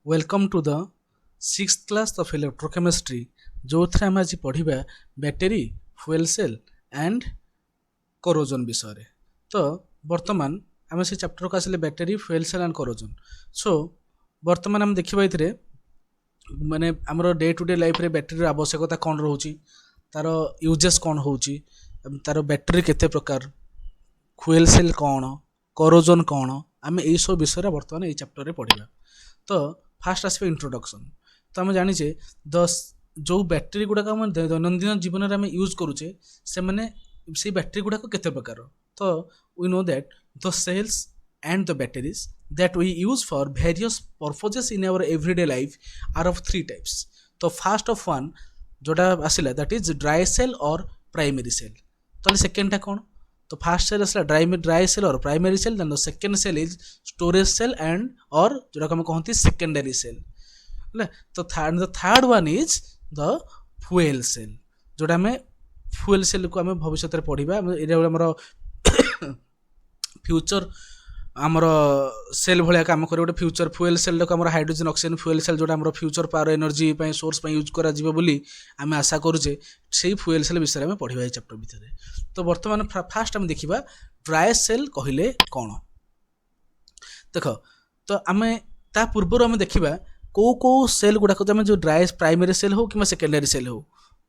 Welcome to the 6th class of electrochemistry जो थे आम आज पढ़ा battery fuel cell and corrosion विषय तो वर्तमान आम से चैप्टर को आसिले battery fuel cell and corrosion so वर्तमान आम देखा ये माने आमर डे टू डे लाइफ रे बैटेरी आवश्यकता कौन रोचे तार यूजेस कौन हो तार बैटेरी केते प्रकार फुएल सेल कौन कोरोजन कौन आम यही सब विषय वर्तमान ये चैप्टर रे पढ़ा तो फास्ट आसपे इंट्रोडक्शन तो आम जाचे जो बैटेरी गुड़ाक आम दैनंदिन जीवन में आम यूज करुचे से मैंने से बैटेरी गुड़ाक केते प्रकार तो we know that the cells and the batteries that we use for various purposes in our everyday life are of three types. तो first of one जोटा आसिला that is dry cell or primary cell. तो second टा कौन तो first cell आसला dry cell और primary cell then the second cell is storage cell and जोटा हम कहते सेकेंडरी सेल है तो the third one is the fuel cell जोटा आम फुएल सेल को आम भविष्य में पढ़ा आमर फ्यूचर आमर सेल भाया कम कर गोटे फ्यूचर फुएल सेल को हाइड्रोजन ऑक्सीजन फुएल सेल जोटा आम future power energy source use करा आम आशा करुचे से फुएल सेल विषय में पढ़ा चैप्टर भितर तो बर्तमान फास्ट आम देखा ड्राई सेल कहले कौन देख तो आम ता पूर्व आम देखा कौ सेल गुड़ाक जो ड्राई प्राइमरी सेल हो कि सेकेंडरी सेल हो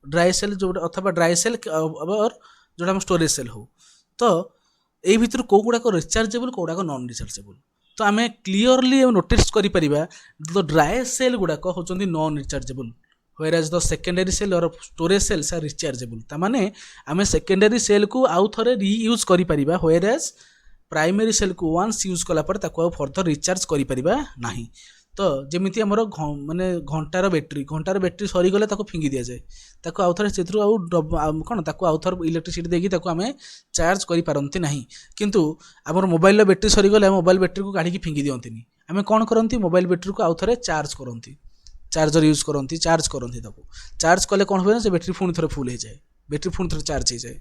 ड्राई सेल जो अथवा ड्राई सेल और जोटा आम स्टोरेज सेल हो तो यही भितर कौ गुड़ाक रिचार्जेबल कौड़ाक नॉन रिचार्जेबल तो आम क्लीयरली नोटिस करें द ड्राई सेल गुड़ाक होती non rechargeable whereas the secondary cell और स्टोरेज सेल्स आर रिचार्जेबल तामाने आम सेकेंडरी सेल को आउ थे रीयूज करें व्हेयरएज प्राइमरी सेल को वन्स यूज कलापर फर्दर रिचार्ज करें ना तो जमीती आमर माने घंटार बैटेरी सरीगले फिंगी दि जाए आउ थे से कौन आउ थर इलेक्ट्रिसिटी देखिए आम चार्ज करें ना किंतु आमर मोबाइल बैटेरी सरीगले मोबाइल बैटेरी को काढ़ी फिंगी दिखती आम कौन करती मोबाइल बैटेरी को आउ थे चार्ज करती चार्जर यूज करती चार्ज करती चार्ज कले कौन हुए से बैटेरी पुणी थे फुल हो जाए बैटेरी पुणी थे चार्ज हो जाए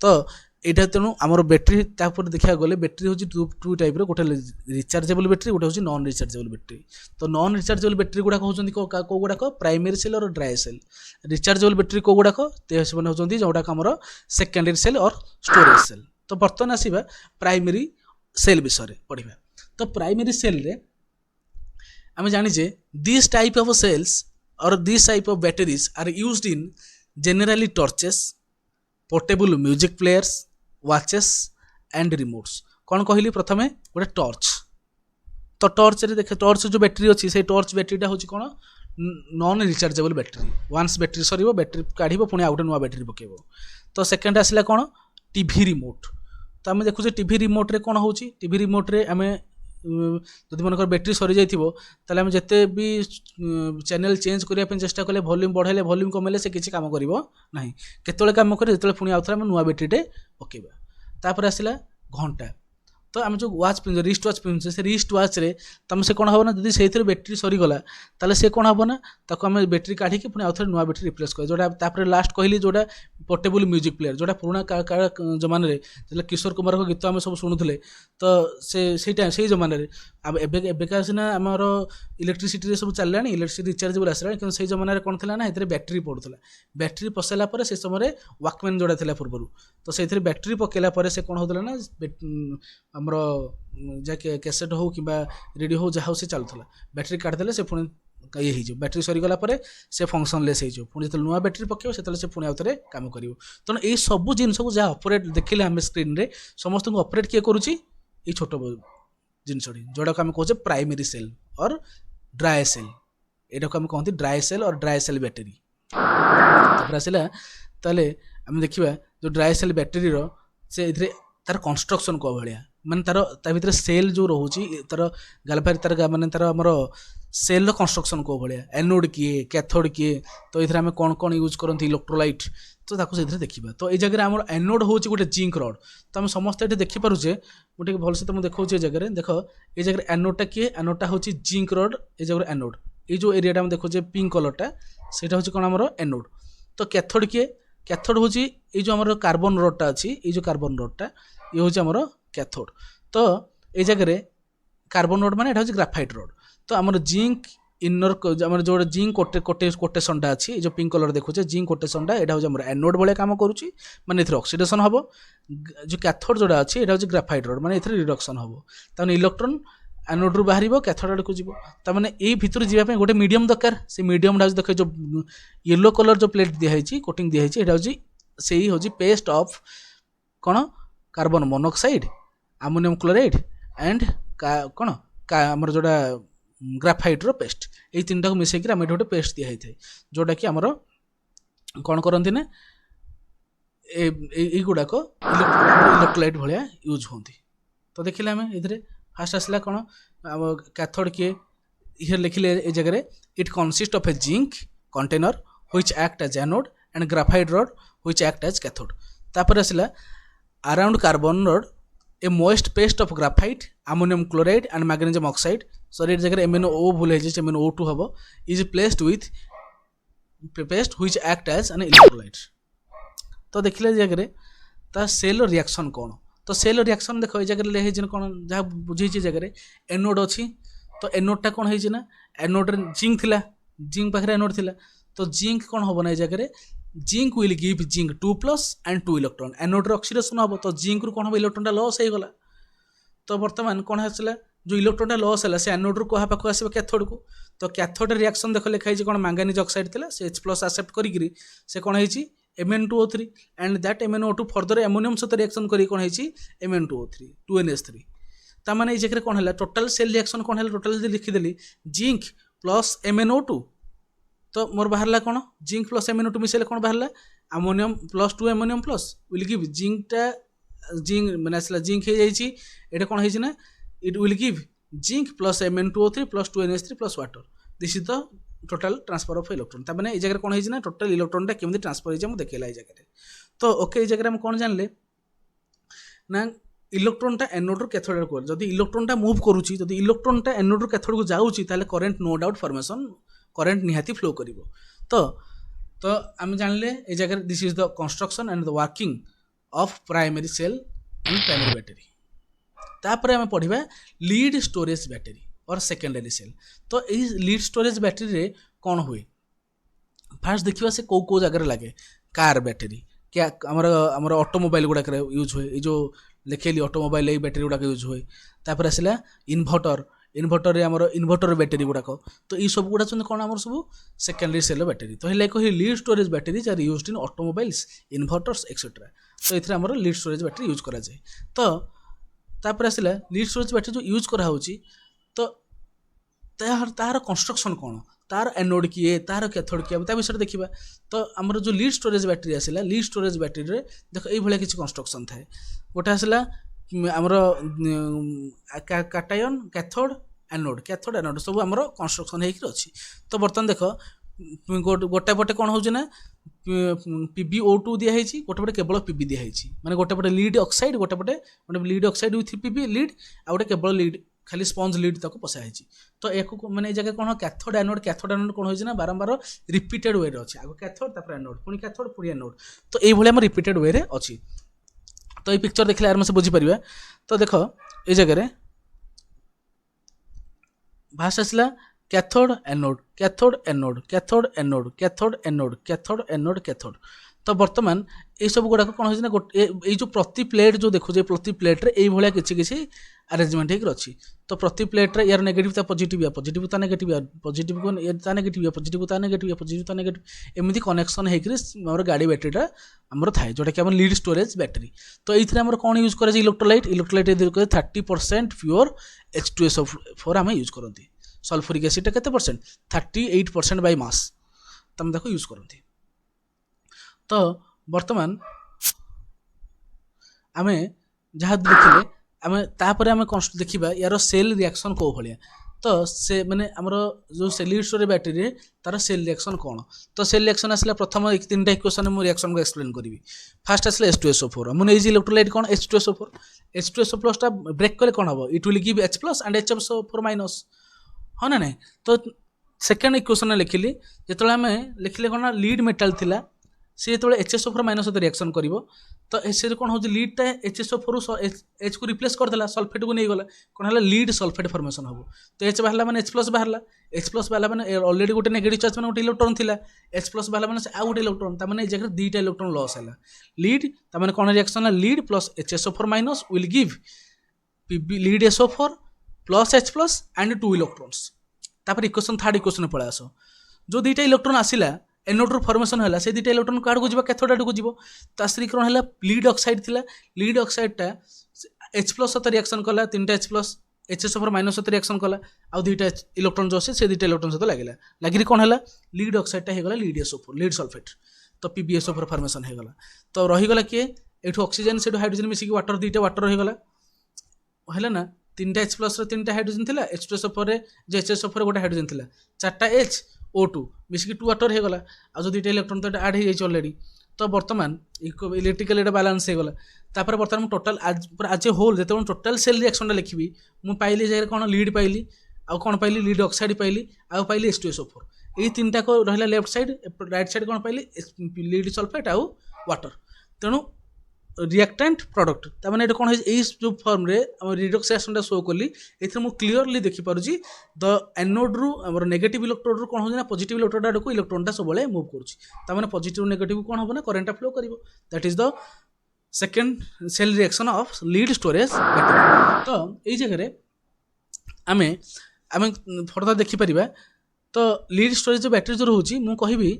तो यहाँ तेणु आमर बैटेरी तापर देखा गले बैटेरी हूँ टू टाइप गोटे रिचार्जेबल बैटेरी गोटे हूँ नॉन रिचार्जेबल बैटेरी तो नॉन रिचार्जेबल बैटेरी गुड़ाक होती कौ गुड़ाक प्राइमरी सेल और ड्राई सेल रिचार्जेबल बैटेरी कौ गुड़ाक मैंने होती जोटाक आमर सेकेंडरी सेल और स्टोरेज सेल तो बर्तमान आसवा प्राइमरी सेल विषय पढ़ा तो प्राइमरी सेल रे आम जाचे दिस टाइप ऑफ सेल्स और this type of batteries are used in generally torches portable music players watches and remotes कौन कहली प्रथम गोटे टॉर्च तो टॉर्च रे देखे टॉर्च जो बैटेरी अच्छी से टॉर्च बैटेरीटा हूँ कौन non rechargeable battery once battery सर बैटेरी काढ़ पुणी आउ गए नुआ बैटेरी पकेब तो सेकेंड आसला कौन टीवी रिमोट तो आम देखुचे टीवी रिमोट रे कौन होची टीवी रिमोट रे आम जदि मनकर बैटेरी सरी जाइए आम जिते भी चैनल चेंज करने चेष्टा कले वॉल्यूम बढ़ाइले वॉल्यूम कमेले से किसी कम कर ना केतले कम करे जो पुणी आउ थे नुआ बैटेरीटे पकेबा तापर आसला घंटा तो आम जो वाच पिंधु रिस्ट वाच पिंधु से रिस्ट वाच रे तुम से कौन हम ना जब से बैटेरी सरीगला ताले से कौन हम ना आम बैटेरी काढ़ी पुणी आउ थे नुआ बैटेरी रिप्लेस कर जोटा लास्ट कहली जोटा पोर्टेबल म्यूजिक प्लेयर जोटा पुराना जमान जो किशोर कुमार को गीत आम सब शुणुले तो से जमान अब एबेका सीना आमर इलेक्ट्रिसिटी सब चलला इलेक्ट्रिसिटी रिचार्जेबल आसला कि से जमान कौन थी ना ये बैटेरी पड़ूला बैटेरी पसैला से समय वाकमैन जोड़ा था पूर्व तो से बैटेरी पकेला से कौन होता ना आमर जहाँ कैसेट हो कि रेडियो हो जहाँ से चलूला बैटेरी काटिदेले से पुणी ये हो बैटेरी सरीगला से फंक्शनलेस हो पुणी जो नुआ बैटेरी पकेब से पुणी आउ थे कम कर तेणु ये सब जिनस को जहाँ ऑपरेट देखिले आम स्क्रीन रे समस्त को ऑपरेट किए करुच्ची ये छोट जिनस जोड़ा को आम कहे प्राइमरी सेल और ड्राई सेल यहाँ को आम कहते ड्राई सेल और ड्राई सेल बैटेरी आसला ताले आम देखा जो ड्राई सेल बैटेरी से तार कंस्ट्रक्शन को भाया माने तार भीतर सेल जो रोचे तार गालफारी तार माने तार आमर सेल कंस्ट्रक्शन को भाया एनोड किए कैथोड किए तो ये आम कौन कौन यूज करते इलेक्ट्रोलाइट तो से देखा तो ये जगह आम एनोड हूँ गोटे जिंक रड तो आम समस्त ये देखिपे मुझे भलसे तुम देखा जगह देख ये जगह एनोडा किए एनोडा हूँ जिंक रड ये जगह एनोड ये जो एरिया आम देखो पिंक कलरटा से हूँ कौन आम एनोड तो कैथोड किए कैथोड हूँ ये जो आम कार्बन रडटा अच्छी ये जो कार्बन रडटा ये हूँ आमर कैथोड तो ये जगह कार्बन रड माने हूँ ग्राफाइट रड तो आमर जिंक इनर आमर जो जिंक कोटेशनटा अच्छी जो पिंक कलर देखुचे जिंक कोटेशनटा यहाँ हूँ एनोड भाया काम करुच्ची माने ऑक्सीडेशन हम जो कैथोड जोड़ा अच्छी यहाँ हूँ ग्राफाइट रोड माने रिडक्शन हम तक इलेक्ट्रॉन एनोड रु बाहर कैथोड आड़ को जीव तमें यही भितर जावाई गोटे मीडियम दरकार से मीडियम देख जो येलो कलर जो प्लेट दिखाई कोटिंग दिखाई यहाँ हूँ से हूँ पेस्ट ऑफ कौन carbon monoxide ammonium chloride and कौन आमर जोड़ा ग्राफाइट रो पेस्ट ये तीन टाक मिसेक आम गोटे पेस्ट दिखाई था जोटा कि आमर कौन करती ना युड़ाक इलेक्ट्रोलाइट भाया यूज होती तो देखिले आम ये फास्ट आसला कौन कैथोड किए हियर लिखिले ए जगह it consist of a zinc container which act as anode and graphite rod which act as cathode तापर आसला around carbon rod a moist paste of graphite ammonium chloride and magnesium oxide sorry ये जगह MnO भूल है MnO2 हम is placed with paste which act as an electrolyte तो देखिले जगह ता सेल रिएक्शन कौन तो सेल रिएक्शन देख ये जगह कौन जहाँ बुझे जगह एनोड अच्छी तो एनोडटा कौन है ना एनोड जिंक थिला जिंक पाखे एनोड थिला तो जिंक कौन हम ना जगह zinc will give zinc 2+ and 2 electron anode oxidation हम तो जिंक रु कौन हम इलेक्ट्रॉनटा लॉस हो गला तो बर्तमान कौन आसला जो इलेक्ट्रॉनटा लॉस है से एनोड रु कहा पाख आसो कैथोड को तो कैथोड रिएक्शन देख लिखाई कौन मैंगानीज ऑक्साइड थिला से H+ एक्सेप्ट करी से कौन है Mn2O3 and that MnO2 further ammonium सहित रिएक्शन करी कौन है Mn2O3 2NH3 तामाने ये जगह कौन है टोटल सेल रिएक्शन कौन है टोटल लिखिदेली जिंक प्लस MnO2 तो मोर बाहरला कौन जिंक प्लस MnO2 मिसेले कौन बाहरला ammonium plus 2 ammonium plus will give जिंकटा जिंक मैंने आसला जिंक हो जाइए ये कौन है it will give zinc plus Mn2O3 plus 2NH3 plus water this is the total transfer of electron तमें ये जगह कौन है टोटल इलेक्ट्रॉनटा केमती ट्रांसफर हो देखला ये जगह तो ओके ये जगह हम कौन जानले ना इलेक्ट्रॉनटा एनोड रु कैथोड को जदि इलेक्ट्रॉनटा मूव करूची जदि इलेक्ट्रॉनटा एनोड रु कैथोड को जाउची ताले current no doubt formation current निहाती फ्लो करिवो तो आम जानले ये जगह this is the construction and the working of primary cell and primary battery तापर आम पढ़िबा लीड स्टोरेज बैटरी और सेकेंडरी सेल तो ये लीड स्टोरेज बैटरी रे कौन हुए फास्ट देखिए से कौ जगह लगे कार बैटरी क्या आमर ऑटोमोबाइल गुड़ाक यूज हुए ये जो लिखेली ऑटोमोबाइल ये बैटरी गुड़ाक यूज हुए तापर आसला इन्भर्टर आमर इन्भर्टर बैटरी गुड़ाक तो ये सब गुड़ा कौन आम सब सेकेंडरी सेल बैटरी तो है कह lead storage battery are used in automobiles inverters etcetera तो ये आमर लीड स्टोरेज बैटरी यूज करा जाए तो तापर आसला लीड स्टोरेज बैटरी जो यूज करा होची तो तार कंस्ट्रक्शन कौन तार एनोड किए तार कैथोड किए विषय देखा तो आमर जो लीड स्टोरेज बैटरी आसला लीड स्टोरेज बैटरी रे देख ये किसी कंस्ट्रक्शन थाए गोटे आसला आमर काटायन कैथोड एनोड सब आमर कंस्ट्रक्शन होकर अच्छी तो बर्तमान देख गोटे पटे कौन हो PbO2 दिखाई गोटे पटे केवल Pb दिखाई माने गोटे पटे लीड ऑक्साइड गोटे पटे lead oxide with Pb lead आ गोटे केवल लीड खाली स्पंज लीड तक पसाई तो एक मैंने जगह कौन कैथोड एनोड कौन हो बारंबार रिपीटेड वे अच्छे आगे कैथोड तापर एनोड पुणी कैथोड पुणी एनोड तो ये आम रिपीटेड वे अच्छी तो ये पिक्चर देखले आराम से बुझीपर तो देख ये जगह भाष आसला cathode anode cathode anode cathode anode cathode anode cathode anode cathode तो बर्तमान ये सब गुड़ाक कौन हो गोटे जो प्रति प्लेट जो देखुचे प्रति प्लेट्रे ये किसी अरेंजमेंट होकर अच्छी तो प्रति प्लेट्रे यार नेगेटिव ता पॉजिटिव या पॉजिटिव ता नेगेटिव या पॉजिटिव को ता नेगेटिव या पॉजिटिव ता नेगेटिव या पॉजिटिव ता नेगेटिव एमती कनेक्शन होकर गाड़ी बैटेरीटा आमर थाए जोटा कि लीड स्टोरेज बैटरी तो ये आम कौन यूज करे इलेक्ट्रोलाइट 30% प्योर H2SO4 आम यूज करती सल्फ्यूरिक एसिड केते परसेंट 38% बाय मास तुम देखो यूज करती तो बर्तमान आम जहाँ देखिले आम तापर आम देखा यार सेल रिएक्शन कौ भाया तो से मैंने आमर जो लीड स्टोरेज बैटरी तार सेल रिएक्शन कौन तो सेल रिएक्शन आसला प्रथम 3टा इक्वेशन मुझे रिएक्शन को एक्सप्लेन करी फास्ट आसला H2SO4 मुझे इलेक्ट्रोलाइट कौन H2SO4 टा ब्रेक कले कौन हम it will give H+ and HSO4- हाँ ना नहीं तो सेकेंड इक्वेशन लिखिली जो आम लिखिले कौन लीड मेटाल थिला सी जो HSO4 माइनस सहित रिएक्शन करिवो तो से कौन हो लीडटा HSO4 H को रिप्लेस करदेला सल्फेट को नहीं गला कौन है लीड सल्फेट फॉर्मेशन हम तो H बाहर मैंने H+ बाहर H+ बाहर मैंने ऑलरेडी गोटे नेगेटिव चार्ज मैंने गोटे इलेक्ट्रॉन थिला H+ बाहर मैंने आउ गोटे इलेक्ट्रॉन तार माने जगह दुईटा इलेक्ट्रॉन लॉस है लीड तार माने कौन reaction lead plus HSO4 minus will give PB lead SO4 plus H+ and 2 electrons तापर इक्वेशन थर्ड इक्वेशन पळा आसो जो दुईटा इलेक्ट्रॉन आसिला एनोड फॉर्मेशन है से दुईटा इलेक्ट्रॉन कार्ड को कैथोड आड़ को जीव तो स्त्रीकरण है लीड ऑक्साइड थिला लीड ऑक्साइडटा H+ सहित रिएक्शन कला 3टा H+ HSO4 माइनस सहित रिएक्शन कला आ दुईटा इलेक्ट्रॉन जो से दुईटा इलेक्ट्रॉन सहित लगिला लगिरी कौन है लीड ऑक्साइडटा हो गला लीड SO4 लीड सल्फेट तो PbSO4 फॉर्मेशन हो गला तो रहीगला किए एठू ऑक्सीजन से हाइड्रोजन मिसिकी वाटर दुईटा वाटर हो गला है ना 3टा H+ 3टा हाइड्रोजन थिला H2SO4 रे जो HSO4 गोटे हाइड्रोजन थिला 4टा H O2 मिसिकी 2 वाटर हो गला आ जो दुईटा इलेक्ट्रॉन तो ऐड हो जाइए ऑलरेडी तो बर्तमान इलेक्ट्रिकल एटा बैलेंस हो गला तापर बर्तमान टोटल आज होल जो टोटल सेल रिएक्शन लिखी मुझे पाइली जगह कौन लीड पाइली आउ कौन पाइली लीड ऑक्साइड पाइली आउ पाइली H2SO4 यही 3टा को रहा लेफ्ट साइड राइट साइड कौन पाइली लीड सल्फेट आउ वाटर तेणु रिएक्टेंट प्रोडक्ट तार ये कौन है जो फॉर्म रे रिडक्स रिएक्शन शो कली ये क्लीयरली देखिपुची द एनोड रु नेगेटिव इलेक्ट्रोड रु कौन हो पॉजिटिव इलेक्ट्रोड आड़ को इलेक्ट्रॉनटा सब मूव करें पॉजिटिव नेगेटिव कौन हम ना करेंट फ्लो कर that is the second cell reaction of lead storage battery तो यही जगह आमे आमे फर्दर देखिपर तो लीड स्टोरेज जो बैटरी जो रोचे मुझे कहि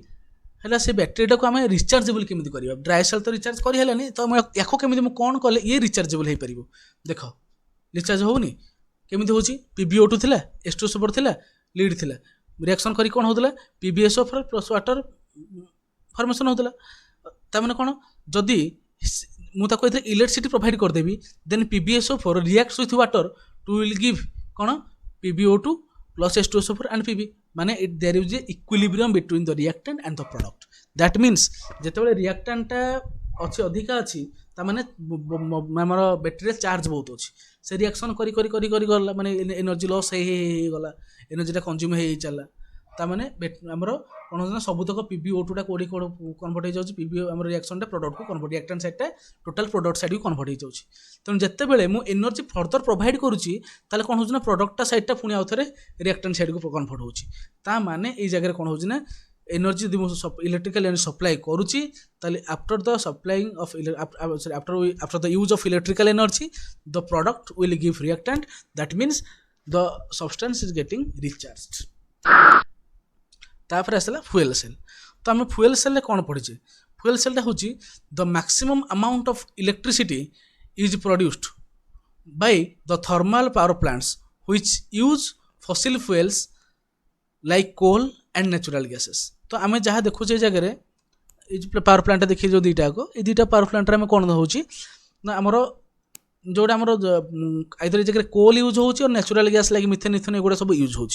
है से बैटेरीटा को आम रिचार्जेबल केमी कर ड्राए सेल तो रिचार्ज करहलानी तो या केमी कौन कले ये रिचार्जेबल हो पार देख रिचार्ज होनी केमी हो PbO2 थिला H2SO4 थिला लीड थिला रिएक्शन करी कौन होता PbSO4 प्लस वाटर फॉर्मेशन होता ताने कौन जदि मुझे इलेक्ट्रिसिटी प्रोवाइड करदेवी then PbSO4 reacts with water to will give कौन PbO2 plus H2SO4 and Pb माने there is a equilibrium between the reactant and the product that means जेतेबेले reactant अच्छी अधिका अच्छी ताने आमर बैटेरी चार्ज बहुत अच्छी से रिएक्शन करी करी करी करी गला माने एनर्जी लॉस हे गला एनर्जीटा कंज्यूम हे चला ताने आमर कौन होना सबुतक PbO2 कोडी कन्वर्ट हो जाउछि PbO आमर रिएक्शनटा प्रोडक्ट को कन्वर्ट रिएक्टेंट साइडटा टोटल प्रोडक्ट साइड को कन्वर्ट हो जाउछि तेणु जेतेबेले मु एनर्जी फर्दर प्रोवाइड करुछि ताले कौन होछि ना प्रोडक्टटा साइडटा पुणी आउथरे रिएक्टेंट साइड को कन्वर्ट होछि ता माने एई जगह कौन होछि ना एनर्जी दि इलेक्ट्रिकल एनर्जी सप्लाई करुछि ताले after the supplying of after the use of electrical energy the product will give reactant that means the substance is getting recharged तापर आसला फ्यूएल सेल तो आम फ्यूएल सेल कौन पढ़ीचे फ्यूएल सेलटा हूँ the maximum amount of electricity is produced by the thermal power plants which use fossil fuels like coal and natural gases तो आम जहाँ देखुचे जगह पावर प्लांट देखिए जो दुईटा को ये दुईटा पावर प्लांट आम कौन हो आमर जोटा आमर आइदर जगह कोल यूज हो natural gas like methane ethane एगुड़ा सब यूज हो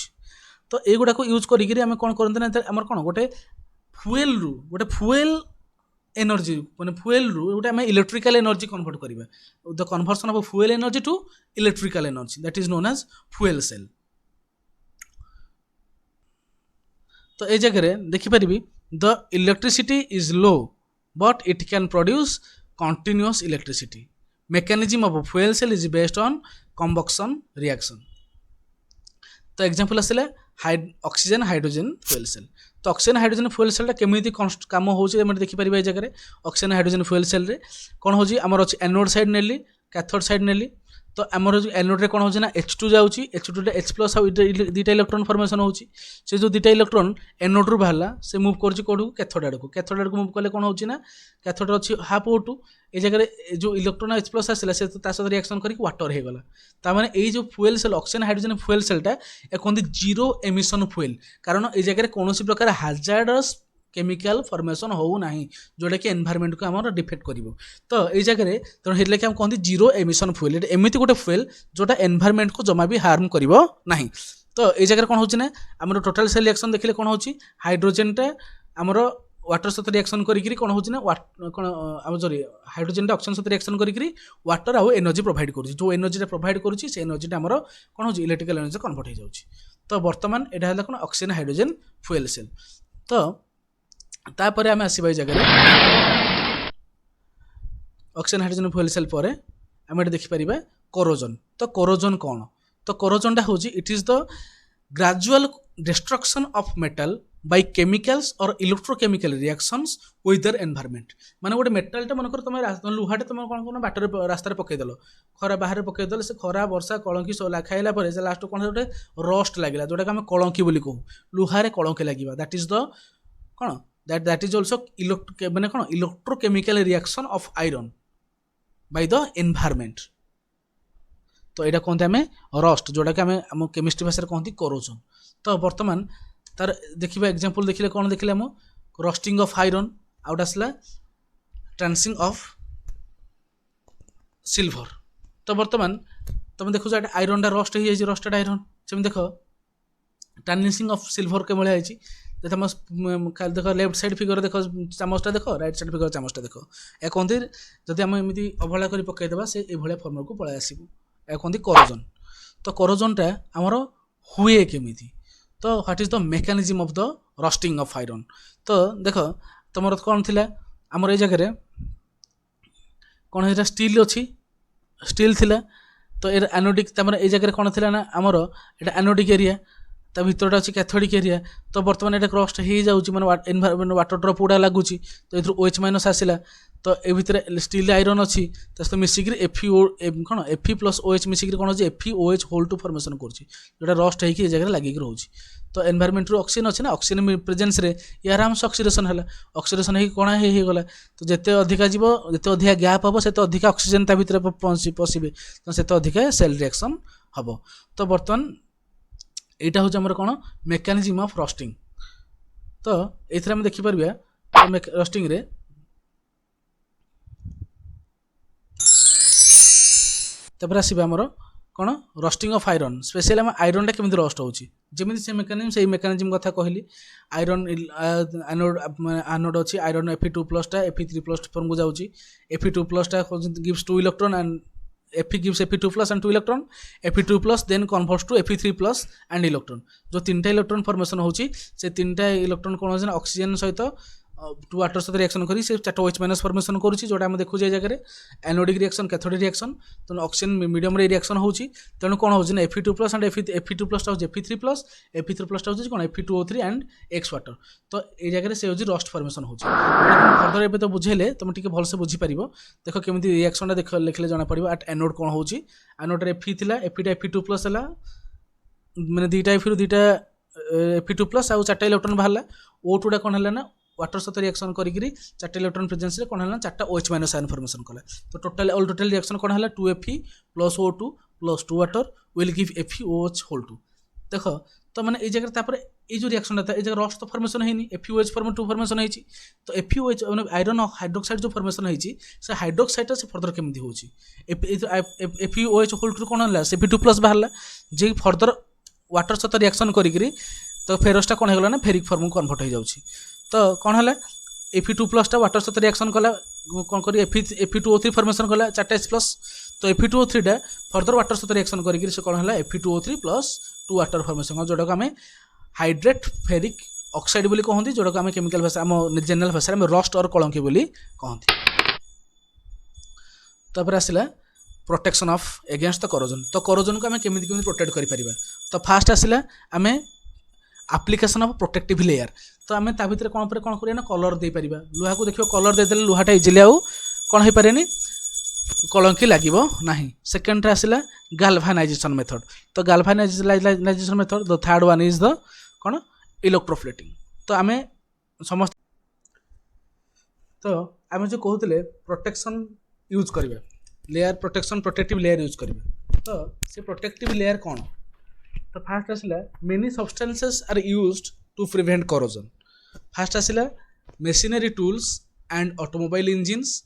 तो युवा को यूज करी आम कौन करते ना आम कौन गोटे फ्यूएल रु गोटे फ्यूएल एनर्जी माने फ्यूएल रु गोटे आम इलेक्ट्रिकल एनर्जी कन्वर्ट करवा the conversion of fuel energy to electrical energy that is known as fuel cell तो ये जगह देखिपारि the electricity is low but it can produce continuous electricity mechanism of fuel cell is based on combustion reaction तो example आसला oxygen hydrogen fuel cell तो oxygen hydrogen fuel सेलटा केमिति काम होउछि हम देखि परिबा ए जगह ऑक्सीजन हाइड्रोजन फ्यूएल सेल रे कोन होछि हमर अछि एनोड साइड नेली कैथोड साइड नेली तो आमर जो एनोड रे कोन होछि ना H2 जाउछि H2 रे H+ आ दुईटा इलेक्ट्रॉन फॉर्मेशन होछि से जो दुईटा इलेक्ट्रॉन एनोड रु बाहला से मूव करछि कोडू कैथोड आड़ को मूव कले कोन होछि ना कैथोड अछि हाफ O2 ए जगह जो इलेक्ट्रॉन H+ आसिला से ता सहित रिएक्शन करिक वाटर हे गला ता माने एई जो fuel cell oxygen hydrogen fuel सेलटा ए कोन जीरो एमिशन फ्यूएल कारण ए जगह कोनोसी प्रकार हैजार्डस केमिकल फॉर्मेशन हो ना जोटा कि एनवायरमेंट को आम डिफेक्ट कर तो ये जगह तेणु हेल्ले कि कहते जीरो एमिशन फ्यूएल एमती गोटे फ्यूएल जोटा एनवायरमेंट को जमा भी हार्म कर ना तो ये जगह कौन होना आम टोटाल सेल रिएक्शन देखिले कौन हो हाइड्रोजेनटा आमर वाटर सहित रिएक्शन करी कौन होना कौन सॉरी हाइड्रोजेनटा ऑक्सीजन सहित रिएक्शन करी वाटर आउ एनर्जी प्रोवाइड कर जो एनर्जी प्रोवाइड करुँच से एनर्जीटा आमर कौन हो इलेक्ट्रिकल एनर्जी कन्वर्ट हो जाए तो बर्तमान यहाँ है कौन ऑक्सीजन हाइड्रोजेन फ्यूएल सेल तो तापर आम आसवा जगह ऑक्सीजन हाइड्रोजन फ्यूएल सेल पर आम देखिपर कोरोजन। तो कोरोजन कौन? तो कोरोजन हूँ it is the gradual destruction of metal by chemicals और electrochemical reactions with their environment. माने गोटे मेटालटा मन कर तुम लुहाटे तुम कौन कौन बाटर रास्तार पकईदेल, खरा बाहर पकईदेल, से खरा वर्षा कलंकी खाइला से लास्ट कौन गोटे रस्ट लगे जोटा आम कलंकी बोली कहूँ, लुहारे कलंकी लगे। दैट इज द कौन दैट इज ऑल्सो माने कौन electrochemical reaction of iron by the environment. तो यहाँ कहते आम रस्ट जोटा कि आम केमिस्ट्री भाषा कहती कोरोजन। तो बर्तमान तार देखिए एग्जांपल देखिले कौन देखिले आम रस्टिंग ऑफ आयरन, आउट आसला ट्रांसिंग ऑफ सिल्वर। तो बर्तमान तुम देखो आयरन रस्ट हो जाए, रस्टेड आयरन सेम देख ट्रांसिंग ऑफ सिल्वर के भाई देख लेफ्ट साइड फिगर देख चामचटा देख, राइट साइड फिगर चामचटा देख। या कहते जदि आम एमती अवहेला कर पकईदेवा से ये फर्म को पलि आसबू, या कहते कोरोजन। तो कोरोजनटा आमर हुए केमिति? तो what is the mechanism of the rusting of iron? तो देख तुम कौन थी आमर ये जगह कौन है स्टील अच्छी, स्टील थिला। तो ये एनोडिक ये जगह कौन थी ना आमर ये एनोडिक एरिया, ता भीतर अच्छी कैथोडिक एरिया। तो बर्तमान ये क्रस्ट हो जाऊँगी मैंने एनवायरनमेंट वाटर ड्रप गुड़ा लगुच, तो ये OH माइनस आसला। तो ये भितर स्टील आयरन अच्छी तो मिसिक कौन Fe+ OH मिसिक कौन हो FeOH होल टू फॉर्मेशन करा रस्ट होगी जगह लगे रोचे। तो एनवायरनमेंट ऑक्सीजन अच्छे ना, ऑक्सीजन प्रेजेंस रे ये आराम से ऑक्सीडेशन है, ऑक्सीडेशन हो कणा होगला। तो जिते अधिका जीव जिते अधिका गैप हम से अधिका ऑक्सीजन ता भीतर पशिबे, तो से अधिका सेल रिएक्शन हम। तो बर्तमान यहाँ हूँ आमर कौन मेकानिज्म ऑफ रस्टिंग। तो ये आम देखिपर रस्टिंग रे तापर आसवा आमर कौन रस्टिंग ऑफ आयरन। स्पेशली आम आयरनटा केमी रस्ट होमी से मेकानिज्म से मेकानिज्म कथा कहली। आयरन एनोड अच्छी आयरन Fe2+ टा Fe3+ फॉर्म को जाऊँगी। Fe2+ टा gives 2 electron and Fe gives Fe2+ and 2 electron, Fe2+ then converts to Fe3+ and electron। जो 3टा इलेक्ट्रॉन फॉर्मेशन होची से 3टा इलेक्ट्रॉन कौन हो ऑक्सीजन सहित 2 वाटर सहित रिएक्शन करी से 4टा OH माइनस फॉर्मेशन करुच्ची, जोटा आम देखु जगह एनोडिक रिएक्शन कैथोडिक रिएक्शन। तो ऑक्सीजन मीडियम रे रिएक्शन होची, तेणु कौन हो Fe2+ एंड Fe2+ टा Fe3+, Fe3+ टा कौन Fe2O3 एंड X वाटर। तो ये जगह से रस्ट फॉर्मेशन होची। फर्दर एबे तो बुझेले तुम टिके भल से बुझी पारिबो। देख केमिति रिएक्शनटा देख लिखले जाना पड़िबो। एट एनोड कौन होची, एनोड रे Fe थिला, Fe Fe2+ हला माने दुईटा Fe दुईटा Fe2+ आउ 4टा इलेक्ट्रॉन बाहरला। O2 टा कौन हला ना वाटर सहित रिएक्शन करी 4टा इलेक्ट्रॉन प्रेजेंस रे कौन है 4टा OH माइनस आयन फॉर्मेशन कला। तो टोटल ऑल टोटल रिएक्शन कौन है 2Fe + O2 + 2 water will give FeOH whole 2। देख तो मैंने ये जगह ये जो रिएक्शन था ये जगह रस्ट तो फॉर्मेशन है FeOH फॉर्म 2 फॉर्मेशन होती। तो FeOH मैंने आयरन हाइड्रोक्साइड जो फॉर्मेशन होती से हाइड्रोक्साइड से फर्दर केमी हो FeOH होल 2 कौन है से Fe2+ बाहर जे फर्दर वाटर सहित रिएक्शन करी तो फेरसटा कौन होगा ना फेरिक फॉर्म को कन्वर्ट हो जाऊँगी। तो कौन है Fe2+ टा वाटर सहित रिएक्शन कला कौन कर Fe2O3 फॉर्मेशन कला 4टा H+। तो Fe2O3 टा फर्दर वाटर सहित रिएक्शन करी से कौन है Fe2O3 + 2 वाटर फॉर्मेशन जोटा को आम हाइड्रेट फेरिक ऑक्साइड बोली कहती, जोटा को आम केमिकल भाषा आम जनरल भाषा में रस्ट और कलंकी बोली कहती। तापर आसला protection of against the corrosion. तो कोरोजन को आम केमिति प्रोटेक्ट करि परिबा। तो फास्ट आसला आम एप्लिकेशन ऑफ प्रोटेक्टिव लेयर। तो आम ता भीतर कौन करिया कलर दे परिबा। लुहा को देखियो कलर दे देले लुहाटा इजिली आउ कौन हो पारेनी कलंकी लागिबो नाही। सेकेंड आसला गाल्भानाइजेशन मेथड। तो galvanization method the third one is the कौन इलेक्ट्रोप्लेटिंग। तो आम समस्त तो आम जो कहते प्रोटेक्शन यूज करिबा layer protection protective layer use करिबा। तो से प्रोटेक्टिव लेयर कौन? तो फास्ट आसला many substances are used to prevent corrosion. First आसला machinery tools and automobile engines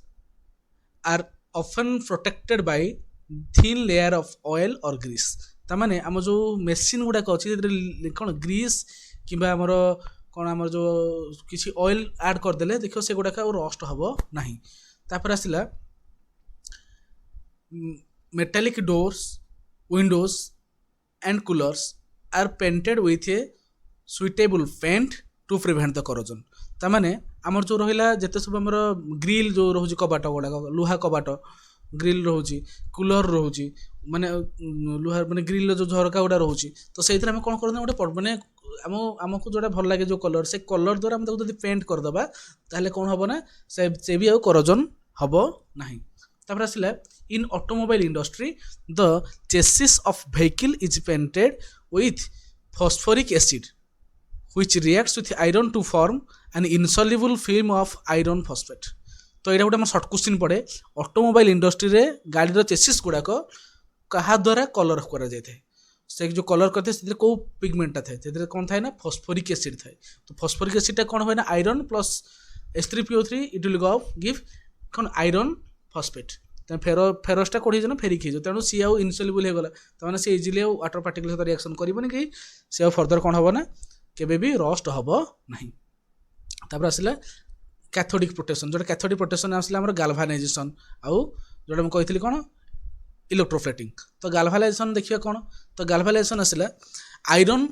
are often protected by thin layer of oil और grease. तामाने आम जो मेसीन गुड़ाक अच्छी कौन ग्रीस कि आमर कौन आम जो किसी ऑयल ऐड करदे देख से गुड़ाक रस्ट हम ना। तापर आसला metallic doors windows and coolers are painted with a suitable paint to prevent the corrosion. तामाने आमर जो रहिला जेते सब हमर ग्रिल जो रहउची कबाट गुडा लुहा कबाट ग्रिल रहउची कूलर रहउची माने लुहा माने ग्रिल जो झरका गुडा रहउची तो सेइथरे हम कोन करना गोटे माने आमको जोटा भल लगे जो कलर से कलर द्वारा हम जब पेंट करदबा ताहले कोन हबो ना से भी आ करोजन हबो नाही। तापर आसिला in automobile industry the chassis of vehicle is painted with phosphoric acid which reacts with iron to form an insoluble film of iron phosphate। तो यहाँ गोटे शॉर्ट क्वेश्चन पड़े ऑटोमोबाइल इंडस्ट्री रे गाड़ी चेसिस गुड़ाक क्या द्वारा कलर करा जाए से जो कलर करते हैं कौ पिगमेंटा थाए कौन थाए ना फॉस्फोरिक एसिड थाए। तो फॉस्फोरिक एसिड कौन हुए ना iron plus H3PO3 it will give कौन आयरन फॉस्फेट फेरसटा कौन हो फेरिक हो तेणु सी आउ इनसल्युबल हो गला तो सी इजिली वाटर पार्टिकल सहित रिएक्शन करबनी कि सी फर्दर कौन हम ना केबे भी रस्ट हम नहीं। तापर आसला कैथोडिक प्रोटेक्शन जो कैथोडिक प्रोटेक्शन आसला हमर गाल्भानाइजेशन आउ जोटा मैं कही कौन इलेक्ट्रोप्लेटिंग। तो गाल्भानाइजेशन देखिए कौन तो गाल्भानाइजेशन आसला आयरन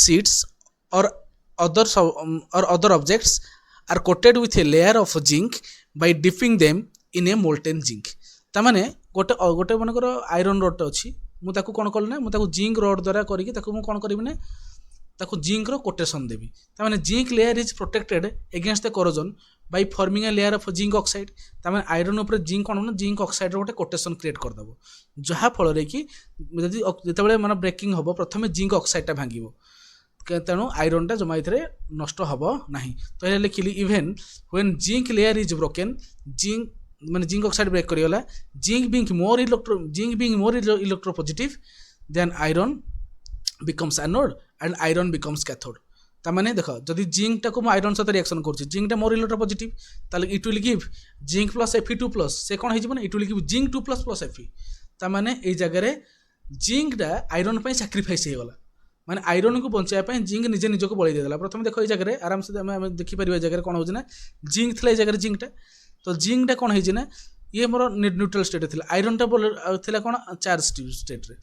शीट्स और other objects are coated with a layer of zinc by dipping them in a molten zinc. तामाने गोटे गोटे मनकर आयरन रड अच्छी मुझे कौन कल ना मुझे जिंक रड द्वारा करके कौन करी ना ताकू जिंक रो कोटेशन देवी तामाने zinc layer is protected against the corrosion by forming a layer of zinc oxide. तामाने आयरन ऊपर जिंक कौन ना जिंक ऑक्साइड रो गोटे कोटेशन क्रिएट करदेव जहाँ फल कि जिते माने ब्रेकिंग हम प्रथम जिंक ऑक्साइडटा भांगो तेणु आयरनटा जमा ये नष्ट हम ना। तो ये लिखिली even when zinc layer is broken zinc माने जिंक ऑक्साइड ब्रेक करिगला zinc being more electropositive than iron becomes anode and iron becomes cathode. तामाने देख जदि जिंक टाको मु आयरन सहित रिएक्शन करुच्ची जिंक टा मोर इलेक्ट्रोपॉजिटिव ताले it will give zinc plus Fe2 plus से कौन हो it will give zinc 2 plus plus Fe। तामाने ए जगह जिंक टा आयरन पे सैक्रिफाइस हो गला माने आयरन को बचाई जिंक निजे निजक बलि देला। प्रथम देख ये जगह आराम से आम देखिपर ये जगह कौन हो जिंक थी जगह जिंक टा तो जिंक टा कौन हो ये मोर न्यूट्रल स्टेट थी आयरन टा थी कौन चार्ज स्टेट रे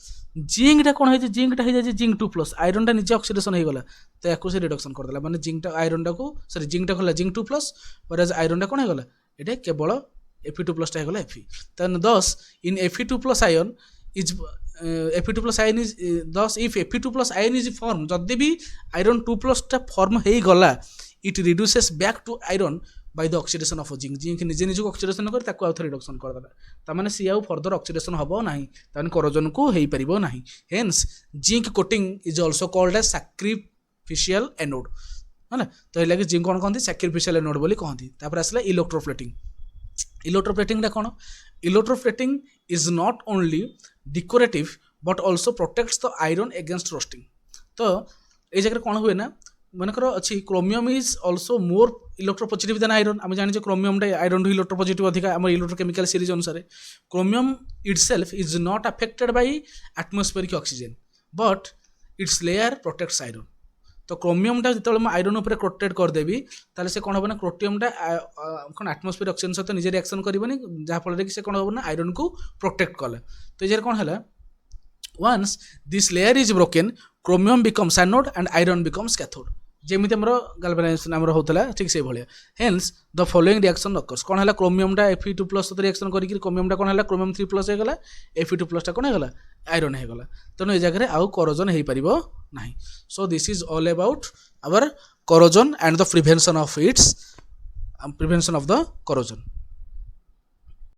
जिंक टा कौन हो जिंक टा हो जाए जिंक 2 प्लस आयरन टा निजे ऑक्सीडेशन हो गला तो या से रिडक्शन करदेला माने जिंक टा आयरन टा को सॉरी जिंक टा खोला जिंक 2 प्लस और आयरन टा कौन हो गला ये केवल Fe2 प्लस टा हो गला Fe। Then thus in Fe2 plus ion is Fe2 plus ion is thus if Fe2 plus ion is form जदि भी आयरन 2 प्लस टा फॉर्म हो गला it reduces back to iron by the oxidation of zinc zinc निजे निजक oxidation कर ताको आउथ reduction कर देला तामाने सी आउ फर्दर ऑक्सीडेशन हबो नाही ताने कोरोजन को हेई परिबो नाही। Hence zinc coating is also called as sacrificial anode है तो ये लगे जिंक कौन कहते सैक्रिफिशियल एनोड बोली कहती। तापर आसला इलेक्ट्रोप्लेटिंग इलेक्ट्रोप्लेटिंग कौन electroplating is not only decorative but also protects the iron against roasting. तो ये जगह कौन हुए ना मनकर अच्छी chromium is also more electropositive than iron आम जाने क्रोमियम आयरन टू इलेक्ट्रोपॉजिटिव अधिक आम इलेक्ट्रोकेमिकल सीरीज अनुसार chromium itself is not affected by atmospheric oxygen but it's layer protects iron. तो क्रोमियमटा जो आयरन उपर प्रोटेक्ट करदेवी ताले से कौन हम ना क्रोमियमटा कौन एटमॉस्फेरिक ऑक्सीजन सहित निजे रिएक्शन करबनी जहाँफल कि से कौन हम ना आयरन को प्रोटेक्ट कले। तो ये कौन है once this layer is broken chromium becomes anode and iron becomes cathode जेमिति हमर गाल्वेनाइजेशन हमर होतला ठीक से भलिया। Hence the following reaction occurs कौन है क्रोमियमटा Fe2 प्लस सहित रिएक्शन करी क्रोमियमटा कौन है क्रोमियम 3 प्लस हो गला Fe2 प्लस टा कौन हो गला आयरन हो गला तेणु ए जगह आउ कोरोजन हो पारिबो नाही। So this is all about our corrosion and the prevention of the corrosion.